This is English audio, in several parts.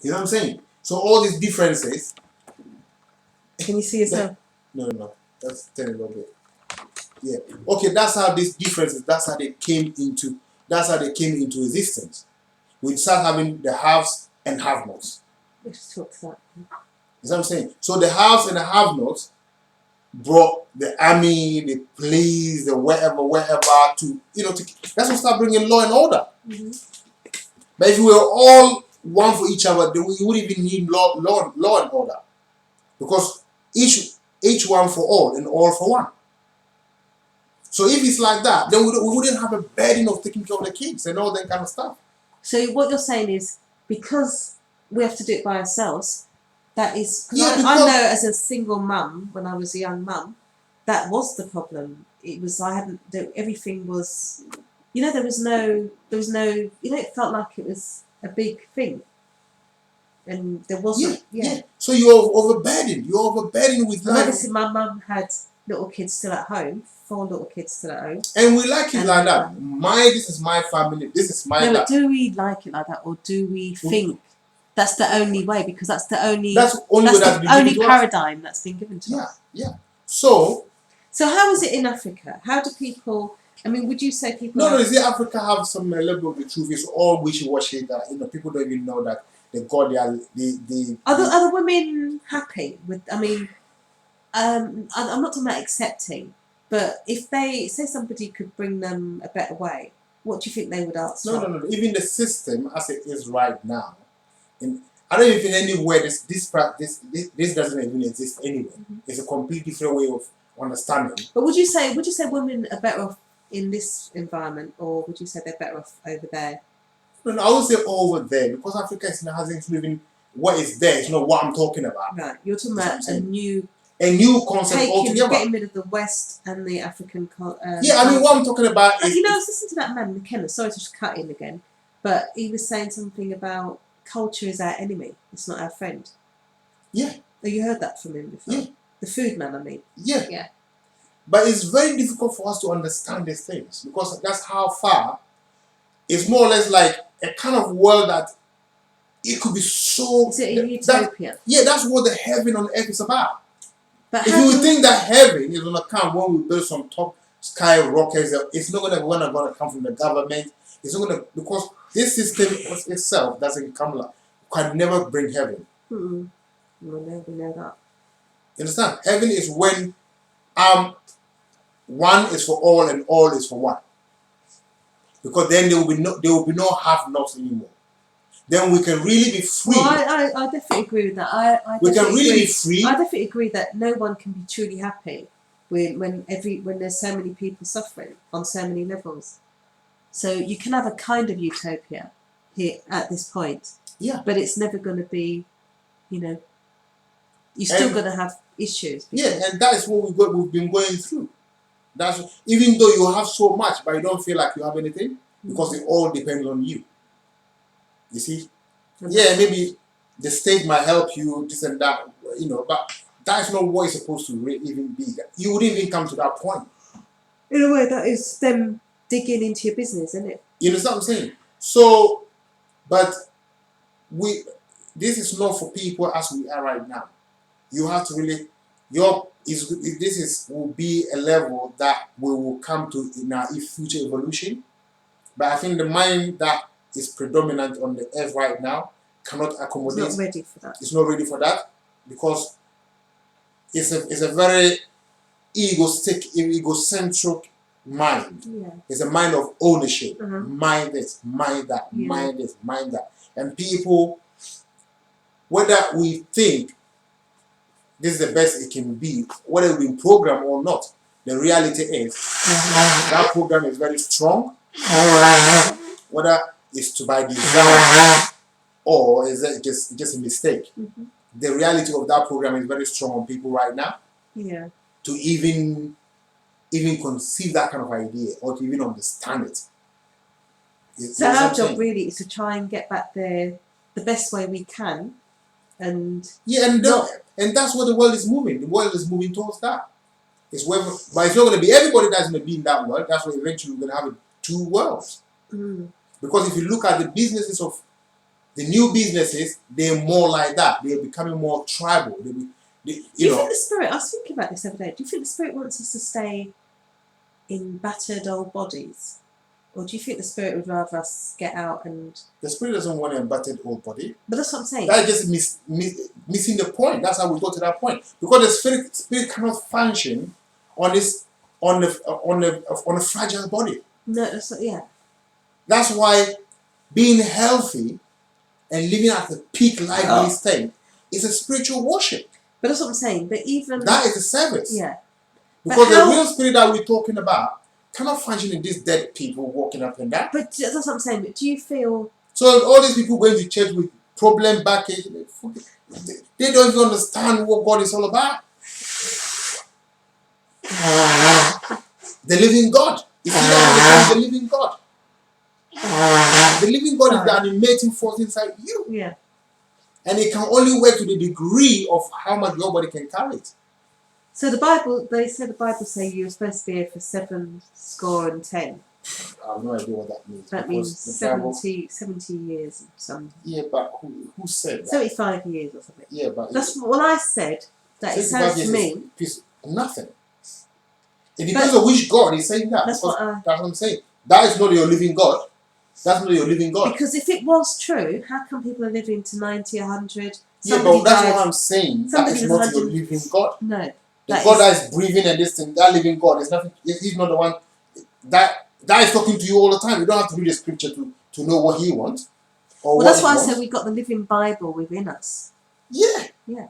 You know what I'm saying? So all these differences. Can you see yourself? No. That's 10 a little bit. Yeah. Okay, that's how these differences, that's how they came into existence. We start having the haves and have-nots. Let's talk to that. You know what I'm saying? So the haves and the have-nots brought the army, the police, the wherever to, that's what start bringing law and order. Mm-hmm. But if we were all one for each other, then we wouldn't even need law and order. Because each one for all and all for one. So if it's like that, then we wouldn't have a burden of taking care of the kids and all that kind of stuff. So what you're saying is, because we have to do it by ourselves, that is... Yeah, I know as a single mum, when I was a young mum, that was the problem. It was, everything was... there was no... it felt like it was a big thing. And there wasn't... Yeah. So you're overburdened. You're overburdened with life. Obviously, my mum had little kids still at home. 4 little kids still at home. And we like it like that. This is my family. This is my life. But do we like it like that, or do we think that's the only way? Because that's the only paradigm that's been given to us. Yeah. So how is it in Africa? How do people? I mean, would you say people? No. You see, Africa have some level of the truth. It's all wishy-washy. That people don't even know that the God they are. Are the women happy with? I mean, I'm not talking about accepting. But if they say somebody could bring them a better way, what do you think they would ask for? No. Even the system as it is right now, I don't even think anywhere this doesn't even exist anywhere. Mm-hmm. It's a completely different way of understanding. But would you say women are better off in this environment, or would you say they're better off over there? No, I would say over there, because Africa hasn't even what is there. It's not what I'm talking about. Right, you're talking about a new concept altogether. Getting rid of the West and the African I mean, what I'm talking about is... I was listening to that man, McKenna, sorry to just cut in again, but he was saying something about culture is our enemy, it's not our friend. Yeah. Have you heard that from him before? Yeah. The food man, I mean. Yeah. But it's very difficult for us to understand these things, because that's how far... It's more or less like a kind of world that it could be so... Is it a utopia? That's what the heaven on earth is about. But if you think that heaven is going to come when we build some top sky rockets, it's not going to come from the government. It's not going to, because this system itself can never bring heaven. We'll never know that. You understand? Heaven is when one is for all and all is for one. Because then there will be no have-nots anymore. Then we can really be free. Well, I definitely agree with that. We can really be free. I definitely agree that no one can be truly happy when there's so many people suffering on so many levels. So you can have a kind of utopia here at this point. Yeah. But it's never going to be, you're still going to have issues. Yeah, and that is what we've been going through. Even though you have so much, but you don't feel like you have anything, because it all depends on you. You see? Yeah, maybe the state might help you, this and that, but that's not what it's supposed to even be. You wouldn't even come to that point. In a way, that is them digging into your business, isn't it? You understand what I'm saying? So, but this is not for people as we are right now. You have to really, will be a level that we will come to in our future evolution. But I think the mind that is predominant on the earth right now cannot accommodate. It's not ready for that. It's not ready for that, because it's a very egocentric mind. Yeah. It's a mind of ownership. Mm-hmm. Mind this, mind that, mind this, mind that. And people, whether we think this is the best it can be, whether we've been programmed or not, the reality is that program is very strong. Whether it's to by design or is it just a mistake. Mm-hmm. The reality of that program is very strong on people right now. Yeah. To even conceive that kind of idea or to even understand it. So our job really is to try and get back there the best way we can, and and that's what the world is moving. The world is moving towards that. But it's not going to be everybody that's going to be in that world. That's why eventually we're going to have two worlds. Mm. Because if you look at the businesses of The new businesses, they're more like that. They're becoming more tribal. Do you think the Spirit, I was thinking about this the other day, do you think the Spirit wants us to stay in battered old bodies? Or do you think the Spirit would rather us get out and... The Spirit doesn't want an battered old body. But that's what I'm saying. That's just missing the point. That's how we got to that point. Because the spirit cannot function on a fragile body. No, that's not, yeah. That's why being healthy and living at the peak lively state is a spiritual worship. But that's what I'm saying. But even... That is a service. Yeah. Because the real spirit that we're talking about cannot function in these dead people walking up and down. But that's what I'm saying. But do you feel... So all these people going to church with problem backache, they don't even understand what God is all about. The living God. You see that? The living God. The living God is the animating force inside you. Yeah. And it can only work to the degree of how much your body can carry it. So the Bible, they say the Bible say you're supposed to be here for 70. I have no idea what that means. That means 70 years. Yeah, but who said that? 75 years or something. Yeah, but... That's what I said. That it sounds to me... Nothing. It depends on which God is saying that. That's what I'm saying. That is not your living God. That's not your living God. Because if it was true, how come people are living to 90, 100? Yeah, but that's what I'm saying. That is not your living God. No. The God that is breathing and this thing, that living God is nothing. He's not the one that is talking to you all the time. You don't have to read the scripture to know what He wants. Well, that's why I said we've got the living Bible within us. Yeah. Yeah.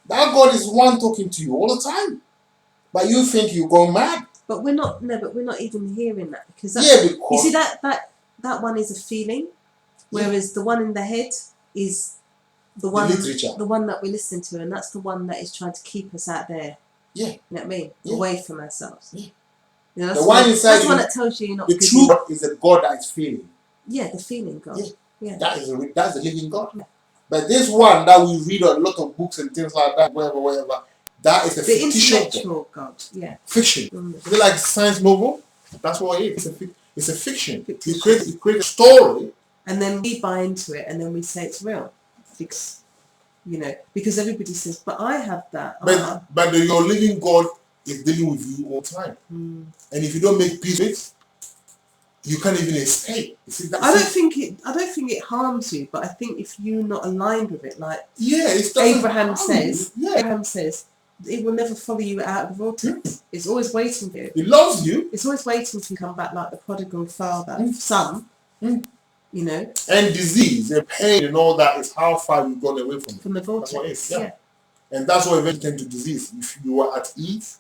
That God is one talking to you all the time. But you think you're going mad. But we're not. No, but we're not even hearing that because because you see that one is a feeling, whereas the one in the head is the one that we listen to, and that's the one that is trying to keep us out there. Yeah. You know what I mean? Yeah. Away from ourselves. Yeah. You know, the one inside that's one that tells you you're not. The true God is a God that is feeling. Yeah, the feeling God. Yeah. That's the living God. Yeah. But this one that we read a lot of books and things like that, whatever. That is a intellectual God. Yeah. Fiction. Is it like science novel? That's what it is. It's a fiction. You create a story. And then we buy into it and then we say it's real. Because everybody says, but I have that. But your living God is dealing with you all the time. And if you don't make peace with it, you can't even escape. You see, I don't think it harms you, but I think if you're not aligned with it, like Abraham says, it will never follow you out of the water. It's always waiting for you. It loves you. It's always waiting to come back like the prodigal son. You know. And disease and pain and all that is how far you've gone away from the vortex. That's what it is. Yeah. And that's what eventually tends to disease. If you are at ease,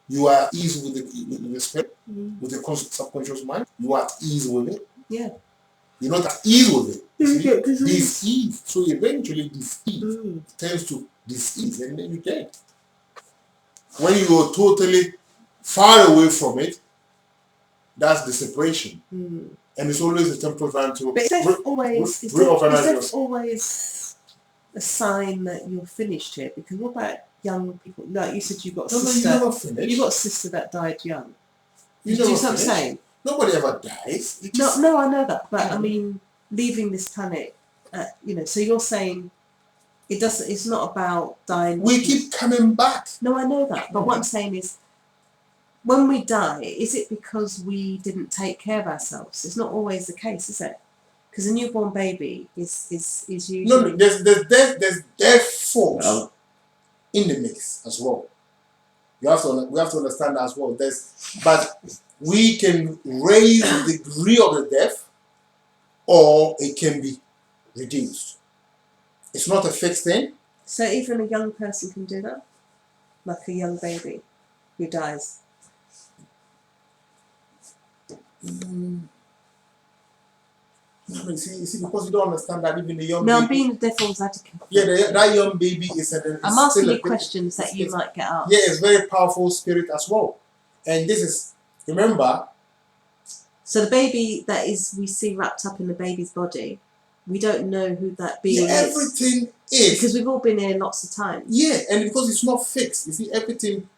you are at ease with the spirit, with the subconscious mind. You are at ease with it. Yeah. You're not at ease with it. Disease. So eventually disease tends to disease and then you get. When you are totally far away from it, that's the separation. And it's always a temporary time to But is there always a sign that you're finished here? Because what about young people? Like you said, you've got a sister. You're never finished. You've got a sister that died young. You know what I'm saying? Nobody ever dies. No, I know that. But I mean, leaving this planet, so you're saying it's not about dying. We keep coming back. No, I know that. But what I'm saying is, when we die, is it because we didn't take care of ourselves? It's not always the case, is it? Because a newborn baby is usually... No, there's death force in the mix as well. We have to understand that as well. But we can raise the degree of the death, or it can be reduced. It's not a fixed thing. So even a young person can do that? Like a young baby who dies? You see, because you don't understand that even the young baby... No, I'm being the devil's advocate. Yeah, that young baby is... I'm asking you questions that you might get out. Yeah, it's very powerful spirit as well. And this is... Remember... So the baby that we see wrapped up in the baby's body, we don't know who that being is. Everything is. Because we've all been here lots of times. Yeah, and because it's not fixed. You see, everything...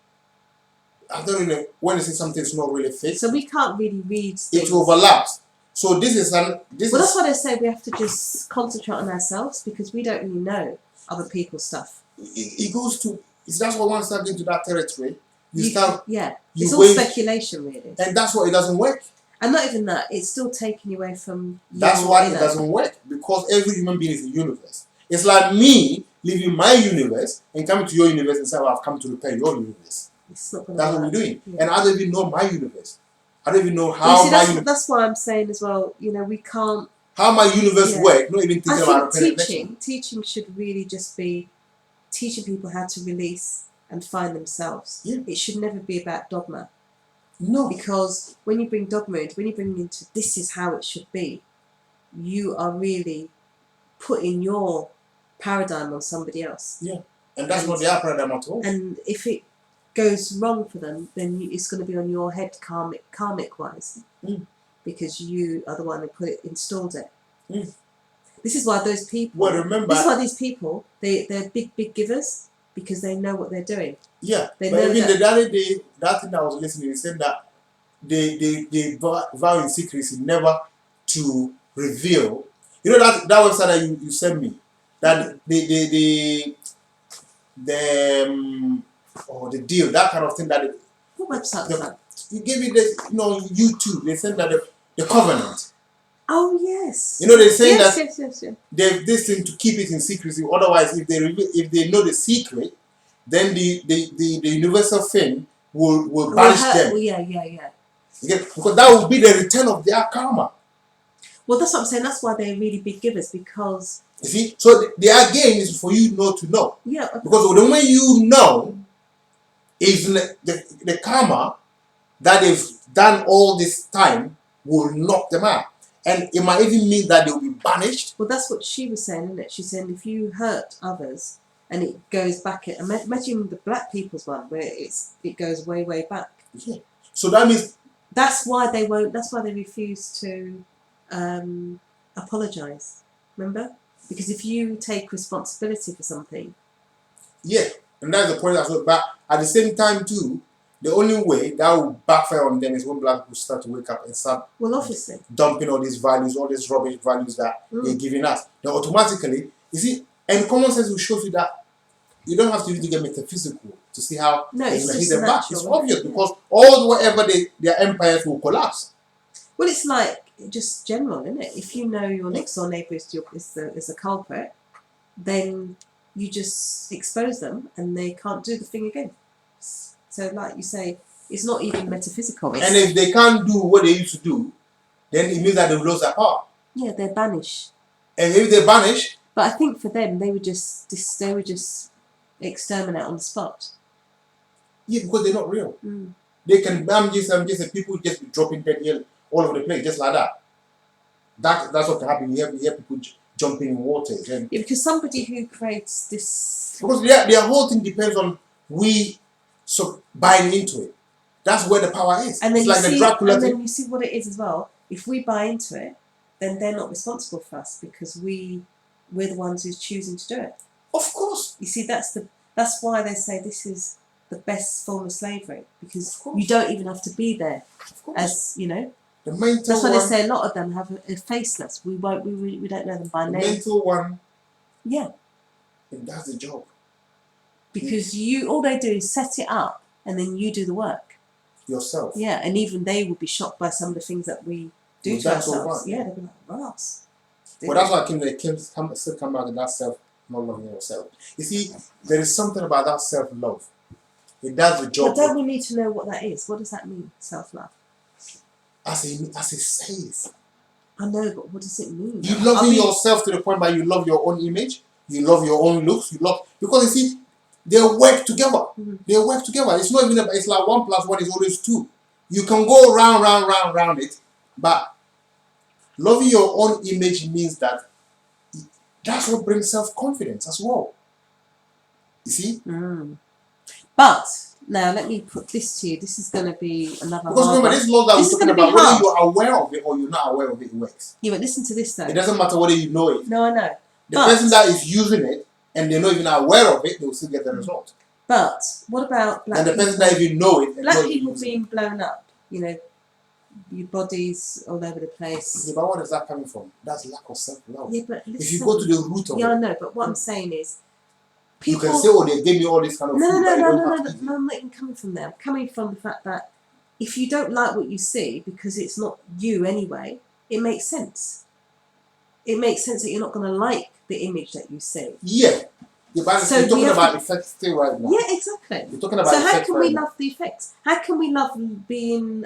I don't know when you say something's not really fixed. So we can't really read things. It overlaps. So this is Well, that's why they say we have to just concentrate on ourselves because we don't really know other people's stuff. it goes to. That's what once start into that territory, you start. Yeah, You it's all wait, speculation, really. and that's why it doesn't work. And not even that, it's still taking you away from. That's why it doesn't work, because every human being is a universe. It's like me leaving my universe and coming to your universe and saying, well, I've come to repair your universe. It's not gonna That's work. what we're doing. Yeah. And I don't even know my universe. I don't even know You how see, that's why I'm saying as well, we can't. how my universe Yeah. works, not even thinking I about think repairing. teaching should really just be teaching people how to release and find themselves. Yeah. It should never be about dogma. No. Because when you bring dogma into, when you bring into this is how it should be, you are really putting your paradigm on somebody else. Yeah. And that's not their paradigm at all. And if it goes wrong for them, then it's going to be on your head karmic wise. Mm. Because you are the one who installed it. Mm. This is why those people. Well, remember. This is why these people they're big givers because they know what they're doing. Yeah, They but know even that- the other day, that thing I was listening, he said that they vow in secrecy never to reveal. You know that website that you sent me, that the the deal, that kind of thing that What website was that? you gave me the YouTube. They said that the covenant. Oh yes. You know they're saying yes, that yes. they've this thing to keep it in secrecy. Otherwise, if they know the secret, then the universal thing will banish them. Well, yeah. Because that will be the return of their karma. Well, that's what I'm saying. That's why they're really big givers because. You see, so their gain is for you not to know. Yeah. Because the way you know is the karma that they've done all this time will knock them out. And it might even mean that they will be banished. Well, that's what she was saying, isn't it? She's saying if you hurt others and it goes back, imagine the black people's one where it goes way back. Yeah. So that means That's why they won't. That's why they refuse to apologize. Remember, because if you take responsibility for something, yeah, and that's the point as well. But at the same time too, the only way that will backfire on them is when black people start to wake up and start well, obviously, dumping all these values, all these rubbish values that they're giving us. Then automatically, you see, and common sense will show you that you don't have to really get metaphysical to see how No, it's it's going to hit just them back. natural, It's obvious yeah. because all whatever their empires will collapse. well, it's like just general, isn't it? If you know your next door neighbour is the culprit, then you just expose them and they can't do the thing again. So, like you say, it's not even metaphysical. And if they can't do what they used to do, then it means that they've lost their power. Yeah, they're banished. And if they banish, But I think for them, they would just exterminate on the spot. yeah, because they're not real. Mm. They can and people just be dropping dead here all over the place, just like that. That's what can happen. You hear people jumping in water. And Yeah, because somebody who creates this. because their whole thing depends on we buying into it. That's where the power is. And then It's like the Dracula and thing. then you see what it is as well. If we buy into it, then they're not responsible for us because we're the ones who's choosing to do it. Of course. You see, that's why they say this is the best form of slavery because Of course. you don't even have to be there. Of course. As you know, The mental that's why one. they say a lot of them have a faceless. We don't know them by The name. mental one. Yeah, And that's the job. because all they do is set it up and then you do the work. Yourself. Yeah, and even they would be shocked by some of the things that we do Well, to that's all ourselves. right. Yeah, they'd be like, "Ross." Well, that's why still come back to that self, not loving yourself. You see, there is something about that self-love. It does the But job don't we need to know what that is? What does that mean, self-love? as it says. I know, but what does it mean? You loving yourself to the point where you love your own image, you love your own looks, because you see, they work together. Mhm. They work together. It's not even it's like 1 + 1 is always 2. You can go round it, but loving your own image means that's what brings self-confidence as well. You see? Mm. But now let me put this to you. This is going to be another. Because hard remember, one. this law that This we're is talking gonna be about, whether hard. you're aware of it or you're not aware of it, it works. Yeah, but listen to this though. It doesn't matter whether you know it. No, I know. The But- person that is using it and they're not even aware of it, they'll still get the result. But what about black And the people? person that even know it and Black not people use it. being blown up. You know, your body's all over the place. Yeah, but what is that coming from? That's lack of self-love. Yeah, but listen, If you go to the root of yeah, I it, know. But what I'm saying is, you people. can say, "Oh, they gave me all this kind of No, food." no, but you no, don't no, no, have no, to eat no. I'm not even coming from there. I'm coming from the fact that if you don't like what you see because it's not you anyway, it makes sense. It makes sense that you're not going to like the image that you see. it. Yeah. Yeah, but So you're talking we have about to- effects still right now. Yeah, exactly. You're talking about So how effects can right we now. love the effects? How can we love being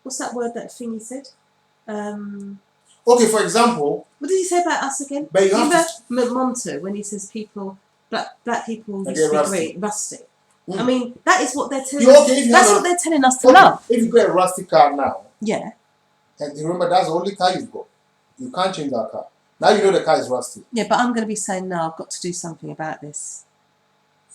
what's that word, that thing he said? Okay, for example, What did he say about us again? but you have Remember Monto when he says black people Like used to they're be great, rusty. Mm. I mean, that is what they're telling Yeah, us. okay, if you That's have what they're telling us to okay, love. if you get a rusty car now, Yeah. and you remember that's the only car you've got, you can't change that car. Now you know the car is rusty. Yeah, but I'm going to be saying no. I've got to do something about this.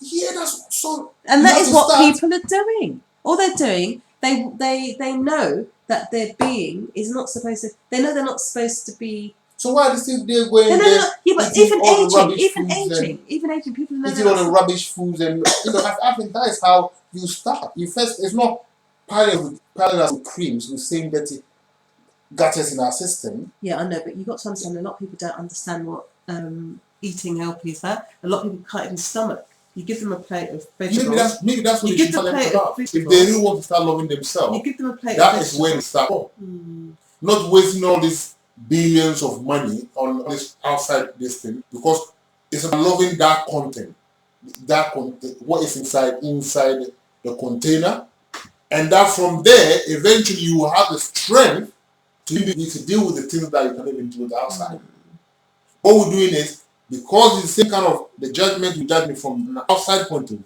Yeah, that's so. And you that have is to what start- people are doing. All they're doing, they know that their being is not supposed to. They know they're not supposed to be. So why are they still there going No, no, there? no. Yeah, but eating even all the aging, rubbish even foods and aging, people know eating they're all the not. rubbish foods and I think that is how you start. You first, it's not parallel with creams with same dirty gutters in our system. Yeah, I know, but you've got to understand. A lot of people don't understand what eating healthy is. That a lot of people can't even stomach. You give them a plate of vegetables. Maybe that's what You they give should the tell them plate to of love. If vegetables. they really want to start loving themselves, You give them a plate that of is where vegetables. they start. Not wasting all these billions of money on this outside this thing, because it's about loving that content, what is inside the container, and that from there eventually you will have the strength to deal with the things that you can even do with the outside. What we're doing is, because it's the same kind of the judgment you judge me from an outside point of view,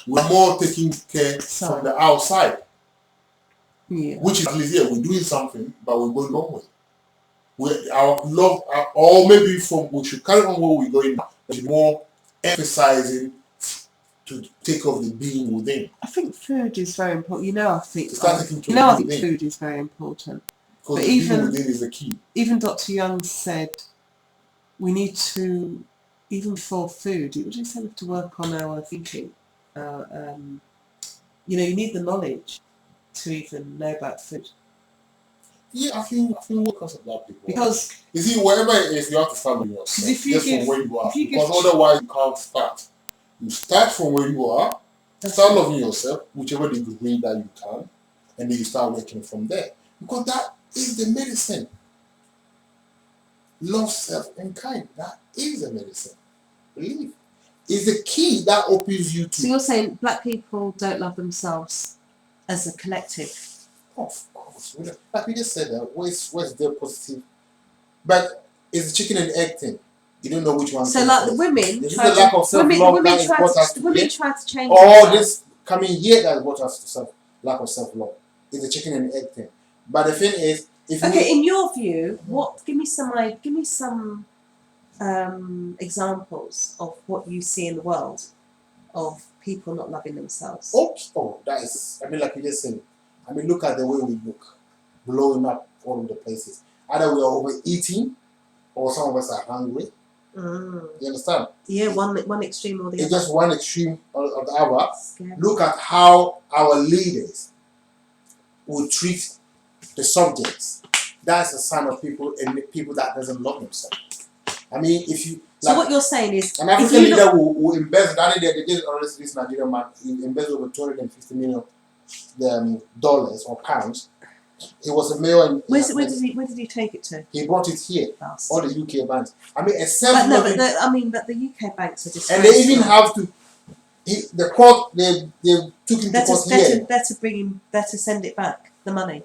we're more taking care from the outside. Yeah. Which is at least, yeah, we're doing something, but we're going wrong way. Our love, or maybe we should carry on where we're going now, but more emphasizing to take off the being within. I think food is very important. I think within. food is very important. Because But the even- being within is the key. Even Dr. Young said we need to, even for food, what did he say? We have to work on our thinking. You need the knowledge to even know about food. Yeah, I feel because of that people. Because you see, wherever it is, you have to start with yourself. if you just give- from where you are. if you Because give- otherwise you can't start. You start from where you are, start loving yourself, whichever degree that you can, and then you start working from there. Because that is the medicine. Love self and kind. That is the medicine. Believe. It's the key that opens you So to. you're saying black people don't love themselves as a collective? Of course. Like we just said that, where's their positive? But it's the chicken and egg thing. You don't know which one. So like the women It's try the lack of self-love that is what us the to women here. try to change All themselves. this coming here that is what us to lack of self-love. It's a chicken and egg thing. But the thing is, if Okay, in your view, give me some examples of what you see in the world of people not loving themselves. that is, like you just said, look at the way we look, blowing up all over the places. Either we are overeating, or some of us are hungry. You understand? Yeah, one extreme or the It's other. just one extreme of the other. Scary. Look at how our leaders will treat the subjects. That's a sign of people that doesn't love themselves. If you So what you're saying is, an African leader will invest. They did honestly, this Nigerian man invest over $250 million dollars or pounds. He was a mayor. Where did he take it to? He brought it here. Bastard. All the UK banks. A But self-loving. but the UK banks are disgraceful. And they even have to. The court they took him to court here. Better send it back, the money.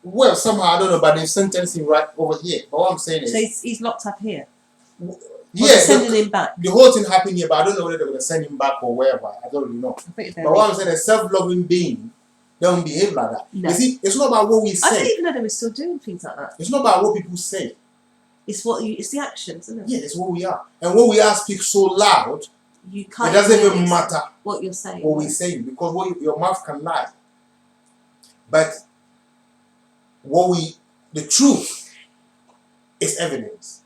Well, somehow I don't know, but they sentenced him right over here. But what I'm saying is, So he's locked up here. yes, Sending him back. the whole thing happened here, but I don't know whether they're going to send him back or wherever. I don't really know. But what I'm saying, a self-loving being don't behave like that. No. You see, it's not about what we I say. don't even know they were still doing things like that. It's not about what people say. It's the actions, isn't it? Yeah, it's what we are. And what we are speaks so loud, You can't. it doesn't even really matter what you're saying. what we say, because your mouth can lie. But the truth is evidence.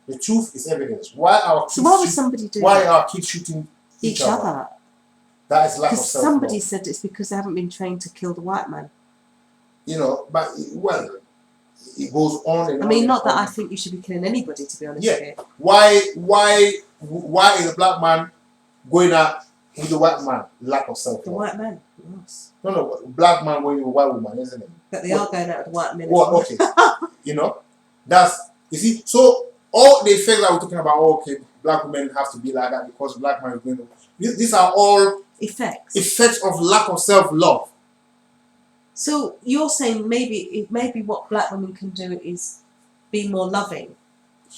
The truth is evidence. Why our kids So why would somebody do why that? are kids shooting Each other? That is lack of Because self-love. somebody said it's because they haven't been trained to kill the white man. You know, but well, it goes on and I on. mean, and not that on. I think you should be killing anybody, to be honest Yeah. with you. Why is a black man going out with a white man? Lack of self The love. white man, yes. No, black man going with a white woman, isn't it? But they are going out with the white men. as Well, well. okay, you know, that's you see. So all the effects that we're talking about, okay, black women have to be like that because black man is going to. These are all effects of lack of self love. So you're saying maybe what black women can do is be more loving,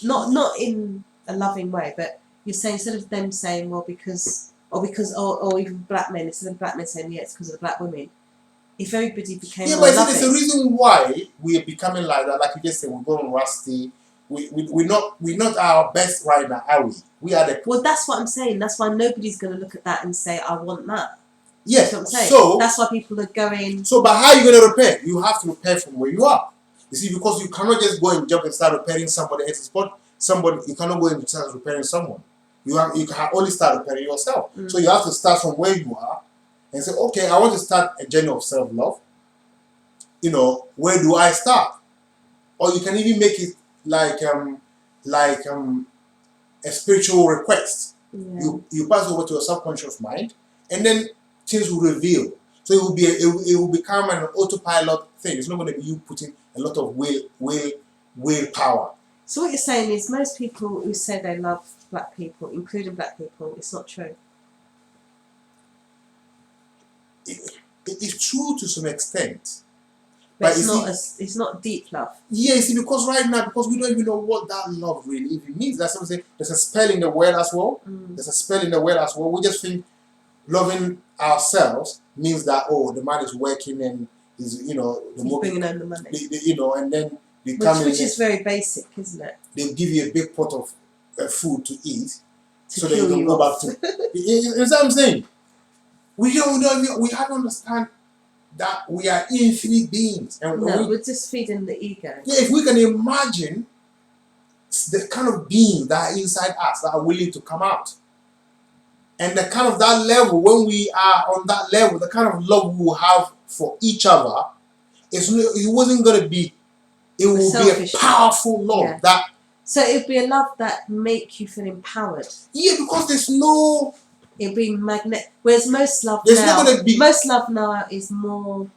not in a loving way, but you're saying instead of them saying well because or even black men, instead of black men saying yeah it's because of the black women, if everybody became Yeah, more but loving. there's a reason why we are becoming like that. Like you just said, we're going rusty. We're not our best right now, are we? We are the. Well, that's what I'm saying. That's why nobody's going to look at that and say I want that. Yeah. That's what I'm saying. So that's why people are going. So, but how are you going to repair? You have to repair from where you are. You see, because you cannot just go and jump and start repairing somebody else's spot. You cannot go and start repairing someone. You can only start repairing yourself. So you have to start from where you are and say, okay, I want to start a journey of self-love. You know, where do I start? Or you can even make it like a spiritual request. Yeah. You pass over to your subconscious mind, and then things will reveal. So it will become an autopilot thing. It's not going to be you putting a lot of willpower. So what you're saying is most people who say they love black people, including black people, it's not true. It's true to some extent. But it's not deep love. Yeah, you see, because right now, because we don't even know what that love really even means. That's what I'm saying. There's a spell in the world as well. There's a spell in the world as well. We just think loving ourselves means that the man is working and is he's bringing home the money. And then they come which is very basic, isn't it? They'll give you a big pot of food to eat, so that you can go back to. You know what I'm saying? We haven't understand that we are infinite beings, and we're just feeding the ego. Yeah, if we can imagine the kind of beings that are inside us that are willing to come out, and the kind of that level, when we are on that level, the kind of love we will have for each other, it wasn't going to be. It will be a powerful love that. So it would be a love that make you feel empowered. Yeah, because there's no. It'd be magnet. Whereas most love now is more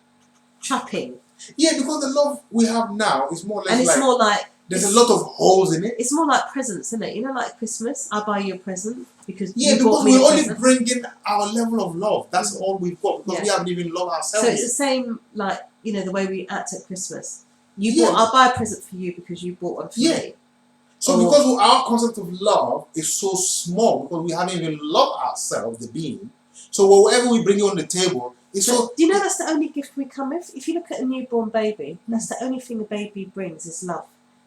trapping. Yeah, because the love we have now is more or less and it's more like there's a lot of holes in it. It's more like presents, isn't it? You know, like Christmas. I buy you a present because because we're only bringing our level of love. That's all we've got because we haven't even loved ourselves. So it's the same, like the way we act at Christmas. I'll buy a present for you because you bought one for me. So because our concept of love is so small because we haven't even loved ourselves, the being. So whatever we bring on the table is so. Do you know that's the only gift we come with? If you look at a newborn baby, that's the only thing a baby brings is love,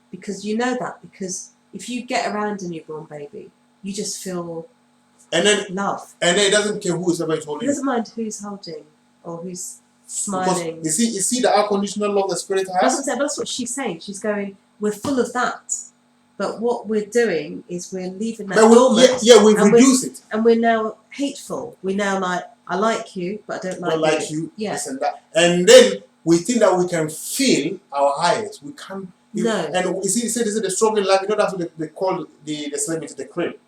because you know that because if you get around a newborn baby, you just feel. And then love. And then it doesn't care who is ever holding. It doesn't mind who's holding or who's smiling. Because you see the unconditional love the Spirit has. That's what she's saying. She's going, we're full of that. But what we're doing is we're leaving that dormant. We've reduced it. And we're now hateful. We're now like, I like you, but I don't like you. Yeah. This and that. And then we think that we can feel our highest. We can't. No. And you see, this is the struggle life. That's what they call the celebrity the crib.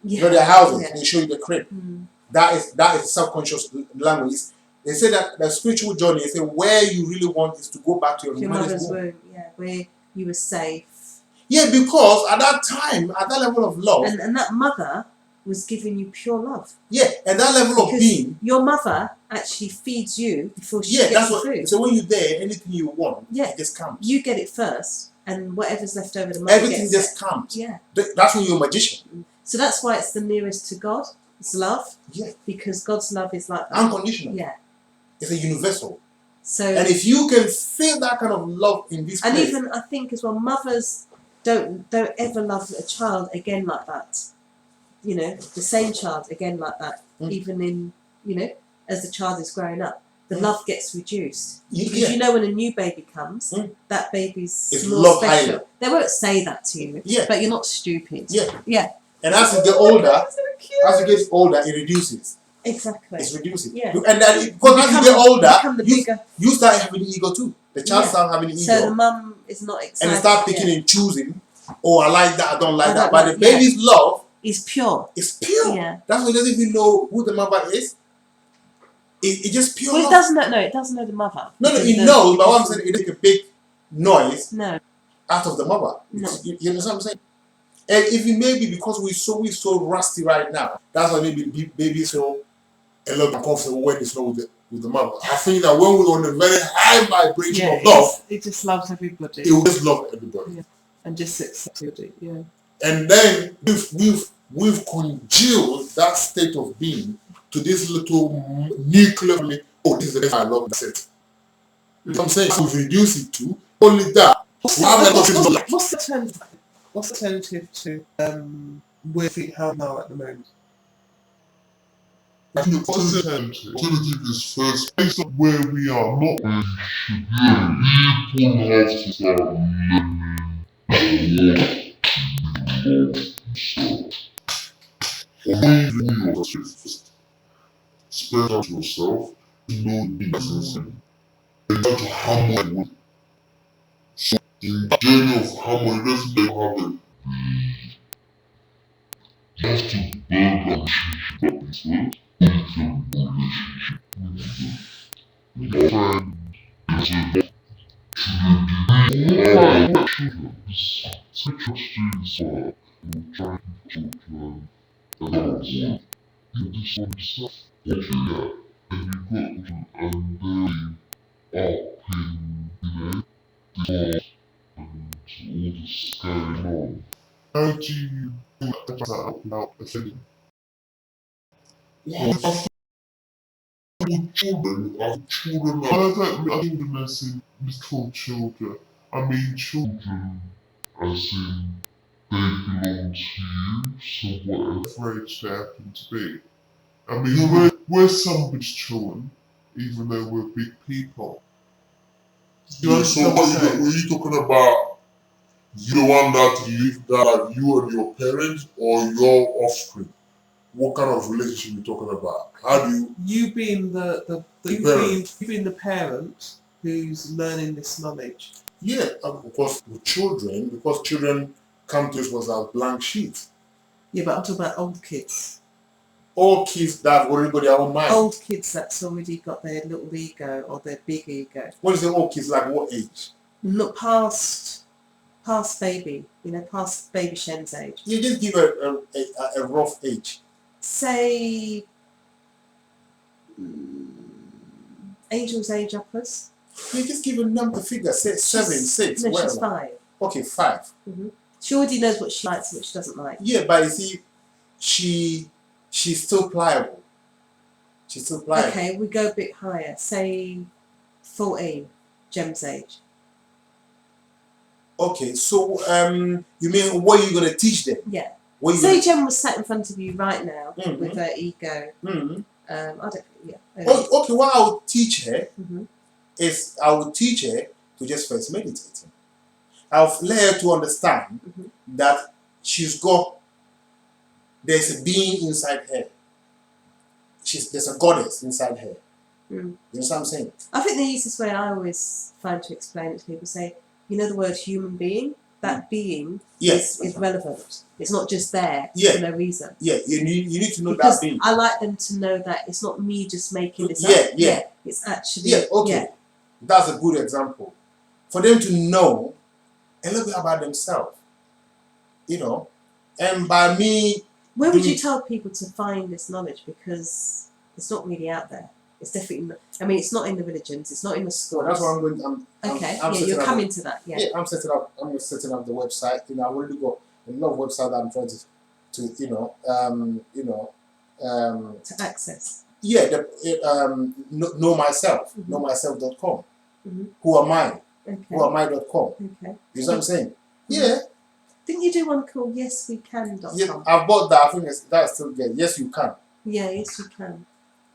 Yeah. Their houses, they show you the crib. Mm. That is subconscious language. They say that the spiritual journey, they say where you really want is to go back to your mother's womb. Yeah, where you were safe. Yeah, because at that time, at that level of love, and that mother was giving you pure love. Yeah, and that level of being. Your mother actually feeds you before she gets the food. So when you're there, anything you want, it just comes. You get it first, and whatever's left over, the mother everything just comes. Yeah. That's when you're a magician. So that's why it's the nearest to God. It's love. Yeah. Because God's love is like that. Unconditional. Yeah. It's a universal. So. And if you can feel that kind of love in this place. And even I think as well, mothers don't ever love a child again like that. The same child again like that. Even in as the child is growing up, the love gets reduced. Because when a new baby comes, that baby's more special. Higher. They won't say that to you. Yeah. But you're not stupid. Yeah. Yeah. And as you get older, it reduces. Exactly. It's reducing. Yeah. And then because as you get older, become the bigger. you start having ego too. The child Yeah. start having ego. So the mum is not excited. And they start picking and choosing. Oh, I like that, I don't like I that. don't But like- the baby's love is pure. is pure. Yeah. That's why it doesn't even know who the mother is. It's just pure Well, it love. doesn't know. No, it doesn't know the mother. No, it knows, but what I'm saying, it makes a big noise No. out of the mother. No. You understand what I'm saying? And if it may be because we're so rusty right now, that's why maybe babies feel a little uncomfortable when it's not with the mother. I think that when we're on a very high vibration of love, it just loves everybody. it will just love everybody. Yeah. And just accept it. Yeah. And then we've congealed that state of being to this little nuclear. Oh, this is the I love. That's it. You know what I'm saying? So we reduce it to only that. What's the alternative to where we are now at the moment? I think the alternative is first, based on where we are, not where we should be. People have to start learning or yourself. Spend out yourself, know the business, and try to harmonize with. So, in the journey of harmony, let's make harmony. You have to build a relationship with your friend, children. Such students are trying to adults. You just want yourself. Okay, and you got and they up in, the and all this going on. How do you do that without offending? Children, I don't mean children as in little children. I mean children as in they belong to you, so whatever age they happen to be. I mean, we're somebody's children, even though we're big people. Yeah, so what you talking about? The one that you and your parents or your offspring? What kind of relationship you talking about? How do you being the parent who's learning this knowledge? Yeah, because with children, come to us was a blank sheet. Yeah, but I'm talking about old kids. All kids that have already got their own mind. Old kids that's already got their little ego or their big ego. What is the old kids like? What age? Look past baby, past baby Shen's age. You just give a rough age. Say Angel's age upwards. You just give a number figure, say 7, 6, No, whatever. she's 5. Okay, 5. Mm-hmm. She already knows what she likes and what she doesn't like. Yeah, but you see, she's still pliable. She's still pliable. Okay, we go a bit higher. Say 14, Gem's age. Okay, so you mean what are you gonna teach them? Yeah. Say Gem was sat in front of you right now with her ego. Mm-hmm. I don't. Yeah. Okay, what I would teach her Mm-hmm. is I would teach her to just first meditate. I'll let her to understand that there's a being inside her. There's a goddess inside her. Mm. You know what I'm saying? I think the easiest way I always find to explain it to people say, the word human being? That being is relevant. It's not just there for no reason. Yeah, you need to know because that being. I like them to know that it's not me just making this up. Yeah, it's actually... Yeah, okay. That's a good example. For them to know a little bit about themselves. And by me... Where would you tell people to find this knowledge? Because it's not really out there. It's definitely not, it's not in the religions. It's not in the schools. Well, that's what I'm going. I'm you're coming to that. Yeah. I'm setting up. I'm setting up the website. I've already got a lot of websites that I'm trying to access. Yeah. Know myself. Knowmyself.com. Mm-hmm. Who am I? Okay. WhoamI.com. Okay. You know what I'm saying? Mm-hmm. Yeah. Didn't you do one called YesWeCan.com? Yeah, I bought that. I think that's still there. Yes, you can. Yeah, yes, you can.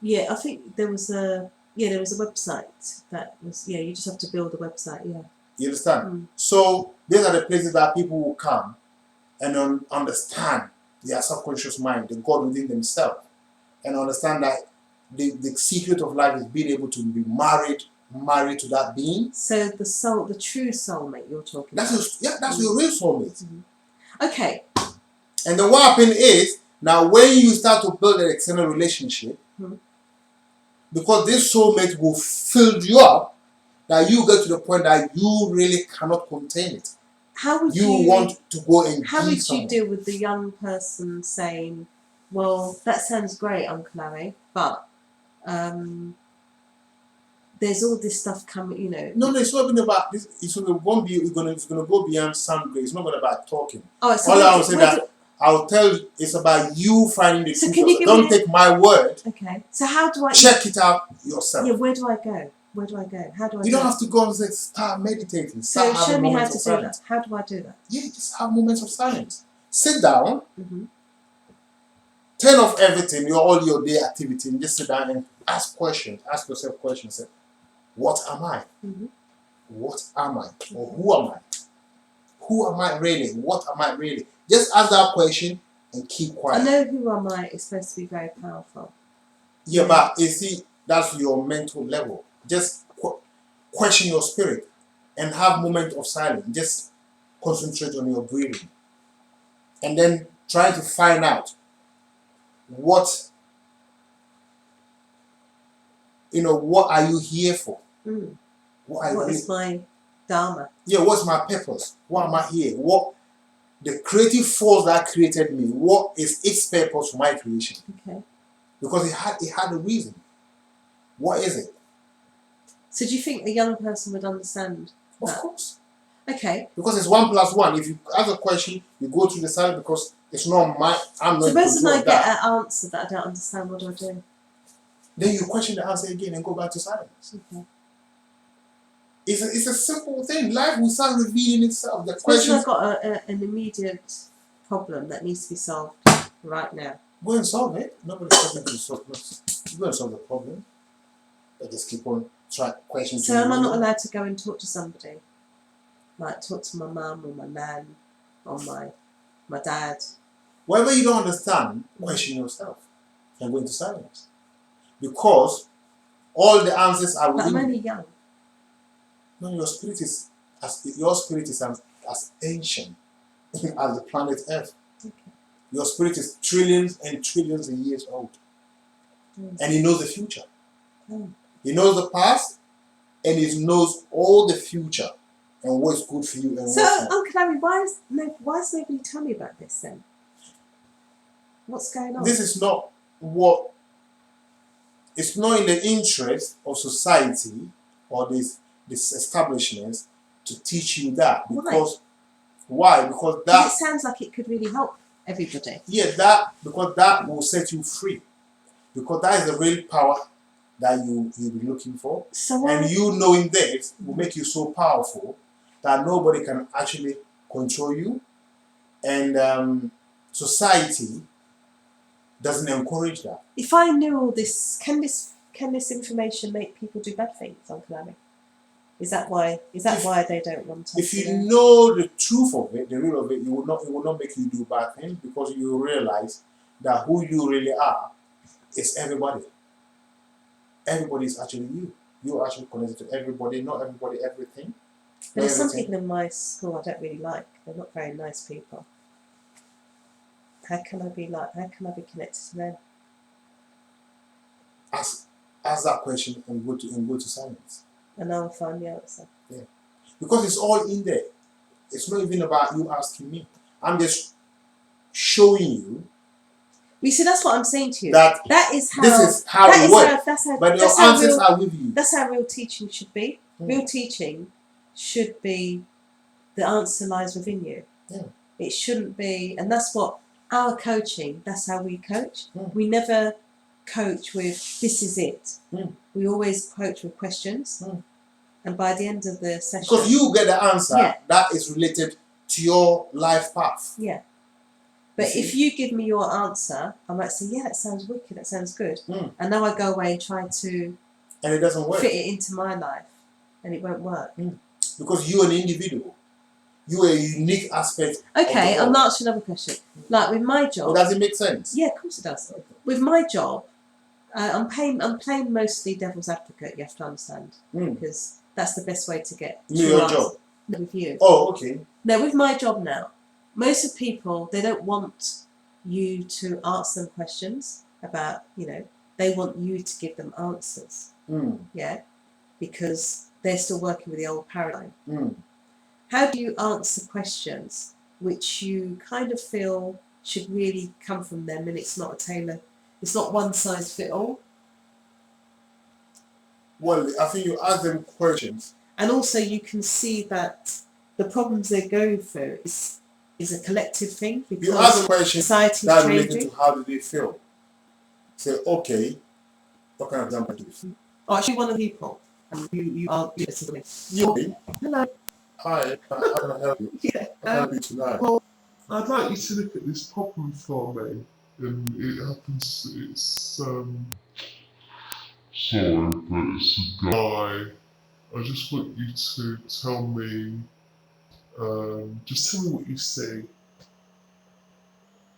Yeah, I think there was a website that was you just have to build a website. Yeah. You understand? So these are the places that people will come and understand their subconscious mind, the God within themselves, and understand that the secret of life is being able to be married to that being. So the true soulmate you're talking about. That's your real soulmate. Okay. And then what happened is, now when you start to build an external relationship, because this soulmate will fill you up, that you get to the point that you really cannot contain it. How would you want to go and how would someone. you deal with the young person saying, well, that sounds great, Uncle Larry, but there's all this stuff coming, you know. No, it's not even about this. It's going to go beyond some grade. It's not going about talking. Oh, so all I will say that I'll tell you, it's about you finding the truth. Don't take my word. Okay. So how do I check it out yourself? Yeah, where do I go? Where do I go? How do I? You don't have to go and say start meditating. So show me how to do that. How do I do that? Yeah, just have moments of silence. Sit down. Turn off everything, all your day activity, and just sit down and ask questions. Ask yourself questions. Say, what am I? What am I? Or who am I? Who am I really? What am I really? Just ask that question and keep quiet. I know who am I is supposed to be very powerful. Yeah, but you see, that's your mental level. Just question your spirit and have moments of silence. Just concentrate on your breathing. And then try to find out what are you here for? What is my dharma? Yeah, what's my purpose? Why am I here? What the creative force that created me? What is its purpose for my creation? Okay. Because it had a reason. What is it? So do you think the young person would understand? Of course. Okay. Because it's 1 + 1. If you ask a question, you go through the silence because it's not my. I'm not. Suppose when I get an answer that I don't understand, what do I do? Then you question the answer again and go back to silence. Okay. It's a simple thing. Life will start revealing itself. The Suppose question. I've got an immediate problem that needs to be solved right now. Go and solve it. Nobody's talking to solve it. Go and solve the problem. But just keep on questioning. So am I not allowed to go and talk to somebody? Like talk to my mum or my nan or my dad? Whatever you don't understand, question yourself and go into silence. Because all the answers are within. But I'm only young. No, your spirit is as ancient as the planet Earth. Okay. Your spirit is trillions and trillions of years old. And it knows the future. It knows the past and it knows all the future and what's good for you and so, what's not. Uncle Larry, why is nobody telling me about this then? What's going on? This is not it's not in the interest of society or this establishments to teach you that. Because why? Because that it sounds like it could really help everybody. Yeah, because that will set you free. Because that is the real power that you'll be looking for. And you knowing this will make you so powerful that nobody can actually control you. And society doesn't encourage that. If I knew all this, can this information make people do bad things, Uncle Larry? Is that why they don't want to? If you know the truth of it, the real of it, it will not make you do bad things because you realize that who you really are is everybody. Everybody is actually you. You are actually connected to everybody, not everybody, everything. But there's some people in my school I don't really like. They're not very nice people. How can I be connected to them? Ask that question and go to silence. And I'll find the answer. Yeah. Because it's all in there. It's not even about you asking me. I'm just showing you. You see, that's what I'm saying to you. That is how this is how it works. But your answers are with you. That's how real teaching should be. Real teaching should be the answer lies within you. Yeah. It shouldn't be, and that's what our coaching, that's how we coach. We never coach with this is it. We always coach with questions. And by the end of the session, because you get the answer that is related to your life path. Yeah. But if you give me your answer, I might say, yeah, that sounds wicked, that sounds good. And now I go away and try to and it doesn't work. Fit it into my life and it won't work. Because you're an individual. You are a unique aspect. Okay, I'll ask you another question. Like with my job. Well, does it make sense? Yeah, of course it does. With my job, I'm playing mostly devil's advocate. You have to understand, because that's the best way to get in your job. No, with you. Oh, okay. No, with my job now, most of people, they don't want you to ask them questions about, they want you to give them answers. Yeah, because they're still working with the old paradigm. How do you answer questions which you kind of feel should really come from them, and it's not it's not one size fit all? Well, I think you ask them questions, and also you can see that the problems they're going through is a collective thing, because you ask questions society's that changing. relate to how do they feel. Say, okay, what kind of example do you see? Oh, actually, one of the people, and you are listening to me. You. Hello. Hi, how can I help you? Yeah. How can I help you tonight? Well, I'd like you to look at this problem for me. And it happens, it's, sorry, but it's a guy. I just want you to tell me, just tell me what you see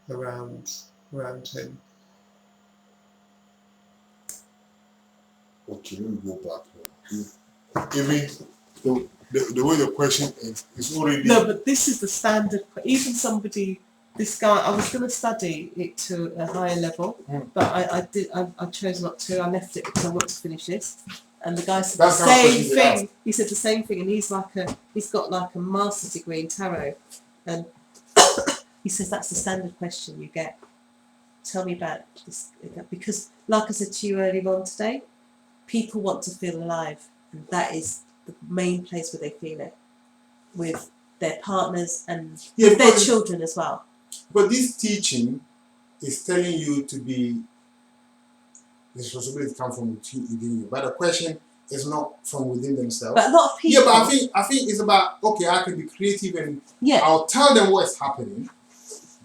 around him. Okay, let me go back. Even the way the question is already. No, but this is the standard. Even somebody, this guy, I was going to study it to a higher level, but I chose not to. I left it because I want to finish this. And the guy said the same thing. He said the same thing, and he's got like a master's degree in tarot, and he says that's the standard question you get. Tell me about this, because like I said to you earlier on today, people want to feel alive, and that is the main place where they feel it, with their partners and with their children as well. But this teaching is telling you to be, the responsibility comes from within you. But the question is not from within themselves. But a lot of people. Yeah, but I think it's about, okay, I can be creative and yeah. I'll tell them what's happening.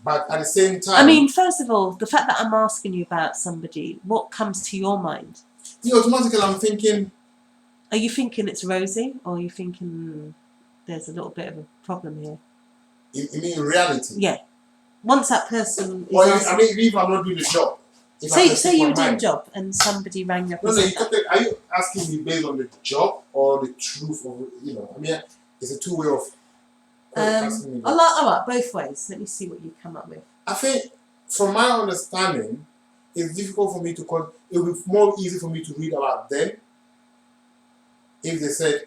But at the same time, I mean, first of all, the fact that I'm asking you about somebody, what comes to your mind? Automatically I'm thinking. Are you thinking it's rosy, or are you thinking there's a little bit of a problem here? You mean in reality? Yeah. Once that person is or if I'm not doing the job. Say you were doing a job and somebody rang up. No, are you asking me based on the job or the truth of, I mean, it's a two-way of asking me. All right, both ways. Let me see what you come up with. I think, from my understanding, it's difficult for me to it would be more easy for me to read about them if they said,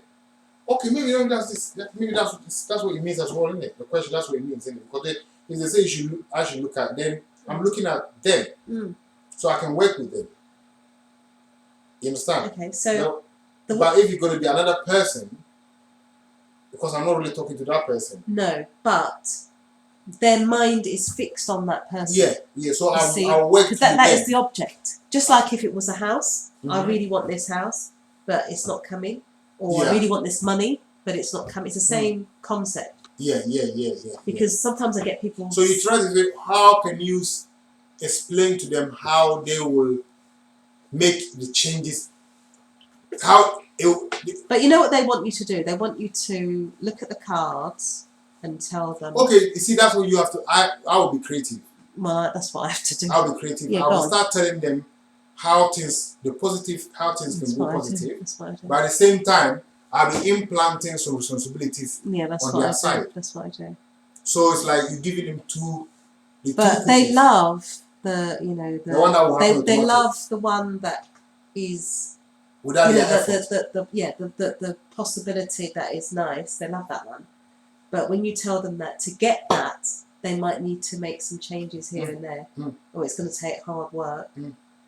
okay, maybe that's what it means as well, isn't it? The question, that's what it means, isn't it? Because if they say I should look at them, I'm looking at them, so I can work with them. You understand? Okay, so but if you're going to be another person, because I'm not really talking to that person. No, but their mind is fixed on that person. Yeah. So I'll work with them. That is the object. Just like if it was a house, I really want this house, but it's not coming. Or I really want this money, but it's not coming. It's the same concept. Yeah. Because sometimes I get people. So you try to say, how can you explain to them how they will make the changes? But you know what they want you to do? They want you to look at the cards and tell them. Okay, you see, that's what you have to. I will be creative. Well, that's what I have to do. I'll be creative. Yeah, I will start telling them how things can be positive. That's what I do. But at the same time, I'll be implanting some responsibilities on their side. That's what I do. So it's like you're giving them two. But they love the one that will happen. They love the one that is. Without the possibility that is nice, they love that one. But when you tell them that to get that, they might need to make some changes here and there, or it's going to take hard work.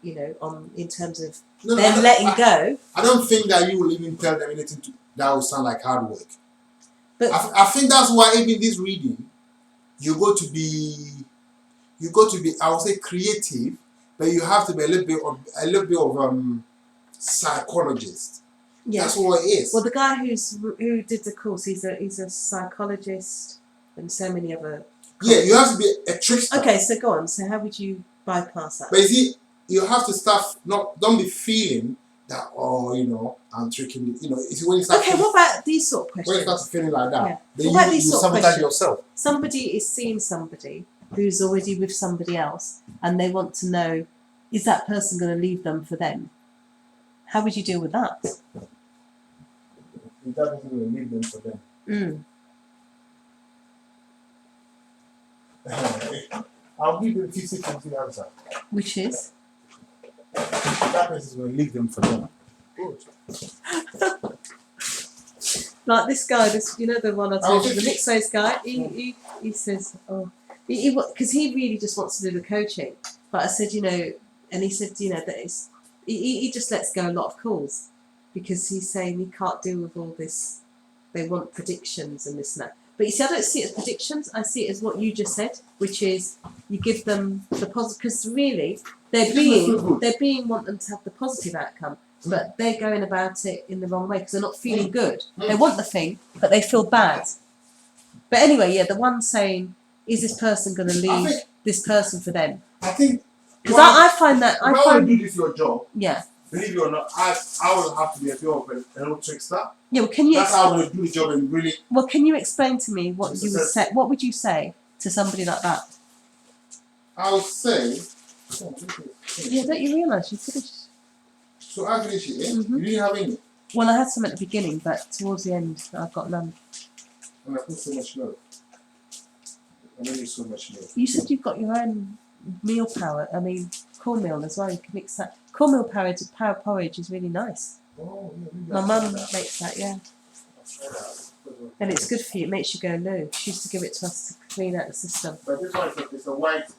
In terms of them letting go. I don't think that you will even tell them anything that will sound like hard work. But I think that's why even this reading, you got to be, I would say, creative, but you have to be a little bit of psychologist. Yeah. That's what it is. Well, the guy who did the course, he's a psychologist and so many other. Yeah, you have to be a trickster. Okay, so go on. So how would you bypass that? But you see, you have to start. Don't be feeling that. I'm tricking you. When you start. Okay, what about these sort of questions? When you start feeling like that, then what about you these sort of sabotage questions? yourself. Somebody is seeing somebody who's already with somebody else, and they want to know. is that person going to leave them for them? How would you deal with that? If that person will leave them for them. I'll give you 50-50 answer. Which is? That person is going to leave them for them. Good. Like this guy, the one I told you, the Mixos guy, he says, because he really just wants to do the coaching. But I said, and he said, that he just lets go a lot of calls because he's saying he can't deal with all this. They want predictions and this and that. But you see, I don't see it as predictions. I see it as what you just said, which is you give them the positive, because really they're being want them to have the positive outcome, but they're going about it in the wrong way because they're not feeling good. They want the thing, but they feel bad. But anyway, yeah, the one saying, is this person going to leave this person for them? I think because I find that if I want to do this your job. Yeah. Believe it or not, I will have to be a bit of an little trickster. Yeah, well, can you? That's how I want to do the job and really. Well, can you explain to me what you would say? What would you say to somebody like that? I'll say. Yeah, don't you realise you finished? So I finished it. You didn't have any. Well, I had some at the beginning, but towards the end, I've got none. And I put so much milk. I made so much milk. You said you've got your own meal power. I mean, cornmeal as well. You can mix that. Cornmeal porridge is really nice. Oh, yeah, my mum makes that, yeah. And it's good for you. It makes you go loo. She used to give it to us to clean out the system. But this one is a white.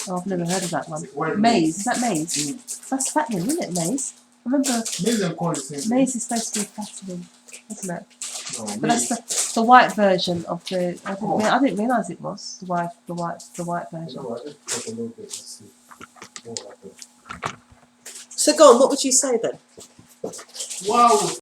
Oh, I've never heard of that one. Maize. Is that maize? That's fattening, isn't it, maize? I remember maize and corn is the same. Maize is supposed to be fattening, isn't it? No, but that's the white version of the. I didn't realise it was the white version. No, I just put a little bit. Let's see. So go on. What would you say then? Wow.